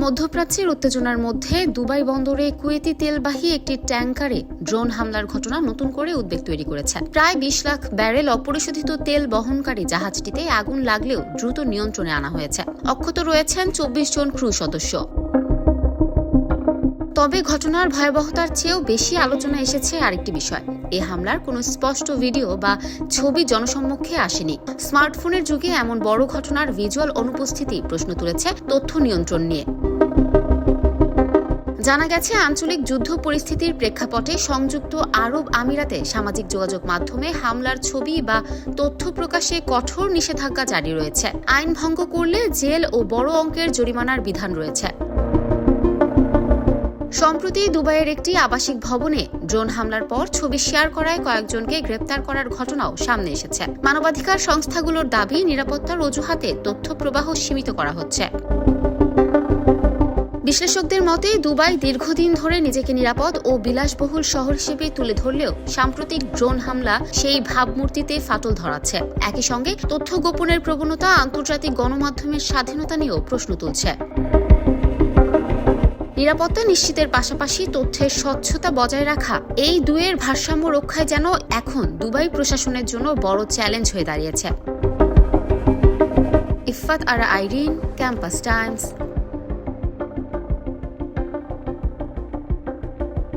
মধ্যপ্রাচ্যের উত্তেজনার মধ্যে দুবাই বন্দরে কুয়েতি তেলবাহী একটি ট্যাংকারে ড্রোন হামলার ঘটনা নতুন করে উদ্বেগ তৈরি করেছে। প্রায় ২০ লাখ ব্যারেল অপরিশোধিত তেল বহনকারী জাহাজটিতে আগুন লাগলেও দ্রুত নিয়ন্ত্রণে আনা হয়েছে। অক্ষত রয়েছেন ২৪ জন ক্রু সদস্য। তবে ঘটনার ভয়াবহতার চেয়েও বেশি আলোচনা এসেছে আরেকটি বিষয়। এ হামলার কোনো স্পষ্ট ভিডিও বা ছবি জনসম্মুখে আসেনি। স্মার্টফোনের যুগে এমন বড় ঘটনার ভিজুয়াল অনুপস্থিতি প্রশ্ন তুলেছে তথ্য নিয়ন্ত্রণ নিয়ে। জানা গেছে, আঞ্চলিক যুদ্ধ পরিস্থিতির প্রেক্ষাপটে সংযুক্ত আরব আমিরাতে সামাজিক যোগাযোগ মাধ্যমে হামলার ছবি বা তথ্য প্রকাশে কঠোর নিষেধাজ্ঞা জারি রয়েছে। আইন ভঙ্গ করলে জেল ও বড় অঙ্কের জরিমানার বিধান রয়েছে। সম্প্রতি দুবাইয়ের একটি আবাসিক ভবনে ড্রোন হামলার পর ছবি শেয়ার করায় কয়েকজনকে গ্রেপ্তার করার ঘটনাও সামনে এসেছে। মানবাধিকার সংস্থাগুলোর দাবি, নিরাপত্তার অজুহাতে তথ্য প্রবাহ সীমিত করা হচ্ছে। বিশ্লেষকদের মতে, দুবাই দীর্ঘদিন ধরে নিজেকে নিরাপদ ও বিলাসবহুল শহর হিসেবে তুলে ধরলেও সাম্প্রতিক ড্রোন হামলা সেই ভাবমূর্তিতে ফাটল ধরাচ্ছে। একই সঙ্গে তথ্য গোপনের প্রবণতা আন্তর্জাতিক গণমাধ্যমের স্বাধীনতা নিয়েও প্রশ্ন তুলছে। নিরাপত্তা নিশ্চিতের পাশাপাশি তথ্যের স্বচ্ছতা বজায় রাখা, এই দুয়ের ভারসাম্য রক্ষায় যেন এখন দুবাই প্রশাসনের জন্য বড় চ্যালেঞ্জ হয়ে দাঁড়িয়েছে। ইফফাত আরা আইরিন, ক্যাম্পাস টাইমস।